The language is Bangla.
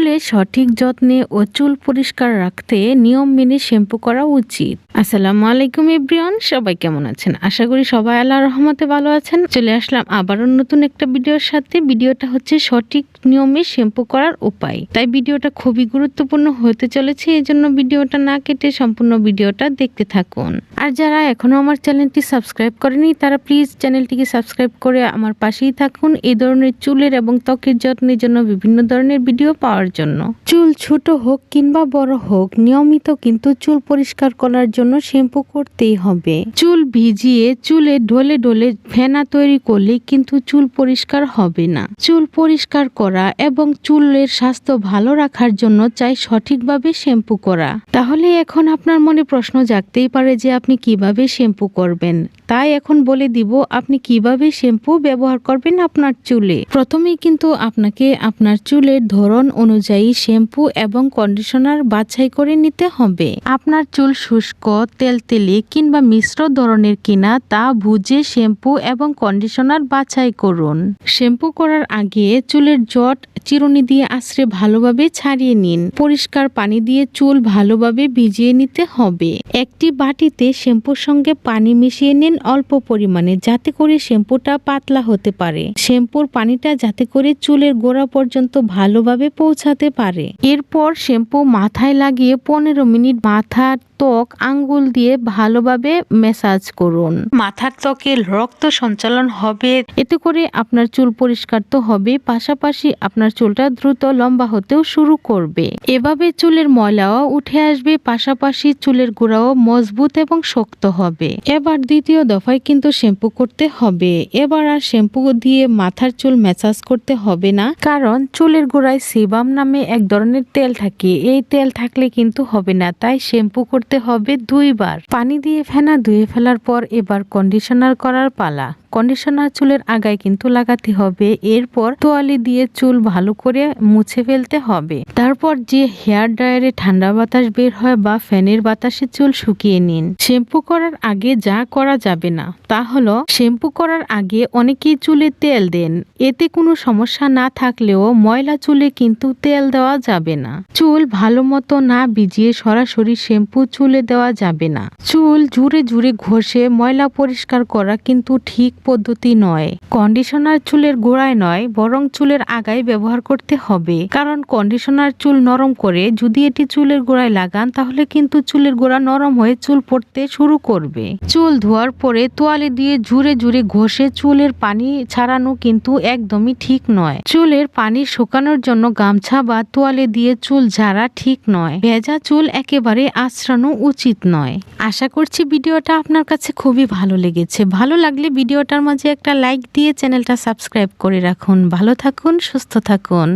চুলে সঠিক যত্নে ও চুল পরিষ্কার রাখতে নিয়ম মেনে শ্যাম্পু করা উচিত। আসসালামু আলাইকুম এভরিওয়ান, সবাই কেমন আছেন? আশা করি সবাই আল্লাহর রহমতে ভালো আছেন। চলে আসলাম আবারও নতুন একটা ভিডিওর সাথে। ভিডিওটা হচ্ছে সঠিক নিয়মে শ্যাম্পু করার উপায়, তাই ভিডিওটা খুবই গুরুত্বপূর্ণ হতে চলেছে। এই জন্য ভিডিওটা না কেটে সম্পূর্ণ ভিডিওটা দেখতে থাকুন। আর যারা এখনো আমার চ্যানেলটি সাবস্ক্রাইব করেনি তারা প্লিজ চ্যানেলটিকে সাবস্ক্রাইব করে আমার পাশেই থাকুন এই ধরনের চুলের এবং ত্বকের যত্নের জন্য বিভিন্ন ধরনের ভিডিও পাওয়ার জন্য। চুল ছোট হোক কিংবা বড় হোক, নিয়মিত কিন্তু চুল পরিষ্কার করার জন্য শ্যাম্পু করতেই হবে। চুল ভিজিয়ে চুলে ঢলে ঢলে ফেনা তৈরি করলে কিন্তু চুল পরিষ্কার হবে না। চুল পরিষ্কার করা এবং চুলের স্বাস্থ্য ভালো রাখার জন্য চাই সঠিকভাবে শ্যাম্পু করা। তাহলে এখন আপনার মনে প্রশ্ন জাগতেই পারে যে আপনি কিভাবে শ্যাম্পু করবেন। তাই এখন বলে দিব আপনি কিভাবে শ্যাম্পু ব্যবহার করবেন আপনার চুলে। প্রথমেই কিন্তু আপনাকে আপনার চুলের ধরন অনুযায়ী শ্যাম্পু এবং কন্ডিশনার বাছাই করে নিতে হবে। আপনার চুল শুষ্ক, তেলতেলে কিংবা মিশ্র ধরনের কিনা তা বুঝে শ্যাম্পু এবং কন্ডিশনার বাছাই করুন। শ্যাম্পু করার আগে চুলের জট চিরুনি দিয়ে আঁচড়ে ভালোভাবে ছাড়িয়ে নিন। পরিষ্কার পানি দিয়ে চুল ভালোভাবে ভিজিয়ে নিতে হবে। একটি বাটিতে শ্যাম্পুর সঙ্গে পানি মিশিয়ে নিন অল্প পরিমাণে, যাতে করে শ্যাম্পুটা পাতলা হতে পারে। শ্যাম্পুর পানিটা যাতে করে চুলের গোড়া পর্যন্ত ভালোভাবে পৌঁছাতে পারে। এরপর শ্যাম্পু মাথায় লাগিয়ে 15 মিনিট মাথার ত্বক আঙ্গুল দিয়ে ভালোভাবে ম্যাসাজ করুন। মাথার ত্বকে রক্ত সঞ্চালন হবে, এতে করে আপনার চুল পরিষ্কার তো হবে, পাশাপাশি আপনার চুলটা দ্রুত লম্বা হতেও শুরু করবে। এভাবে চুলের ময়লাও উঠে আসবে, পাশাপাশি চুলের গোড়াও মজবুত এবং শক্ত হবে। এবার দ্বিতীয় দফায় কিন্তু শ্যাম্পু করতে হবে। এবার আর শ্যাম্পু দিয়ে মাথার চুল ম্যাসাজ করতে হবে না, কারণ চুলের গোড়ায় সেবাম নামে এক ধরনের তেল থাকে। এই তেল থাকলে কিন্তু হবে না, তাই শ্যাম্পু করতে হবে 2 বার। পানি দিয়ে ফেনা ধুয়ে ফেলার পর এবার কন্ডিশনার করার পালা। কন্ডিশনার চুলের আগায় কিন্তু লাগাতে হবে। এরপর তোয়ালে দিয়ে চুল ভালো করে মুছে ফেলতে হবে। তারপর যে হেয়ার ড্রায়ারে ঠান্ডা বাতাস বের হয় বা ফ্যানের বাতাসে চুল শুকিয়ে নিন। শ্যাম্পু করার আগে যা করা যাবে না তা হলো, শ্যাম্পু করার আগে অনেকেই চুলে তেল দেন। এতে কোনো সমস্যা না থাকলেও ময়লা চুলে কিন্তু তেল দেওয়া যাবে না। চুল ভালো মতো না ভিজিয়ে সরাসরি শ্যাম্পু চুলে দেওয়া যাবে না। চুল জুড়ে জুড়ে ঘষে ময়লা পরিষ্কার করা কিন্তু ঠিক পদ্ধতি নয়। কন্ডিশনার চুলের গোড়ায় নয়, বরং চুলের আগায় ব্যবহার করতে হবে, কারণ কন্ডিশনার চুল নরম করে। যদি এটি চুলের গোড়ায় লাগান তাহলে কিন্তু চুলের গোড়া নরম হয়ে চুল পড়তে শুরু করবে। চুল ধোয়ার পরে তোয়ালে দিয়ে জুড়ে জুড়ে ঘষে চুলের পানি ছাড়ানো কিন্তু একদমই ঠিক নয়। চুলের পানি শুকানোর জন্য গামছা বা তোয়ালে দিয়ে চুল ঝাড়া ঠিক নয়। ভেজা চুল একেবারে আঁচড়ানো উচিত নয়। আশা করছি ভিডিওটা আপনার কাছে খুবই ভালো লেগেছে। ভালো লাগলে ভিডিওটার মাঝে একটা লাইক দিয়ে চ্যানেলটা সাবস্ক্রাইব করে রাখুন। ভালো থাকুন, সুস্থ থাকুন।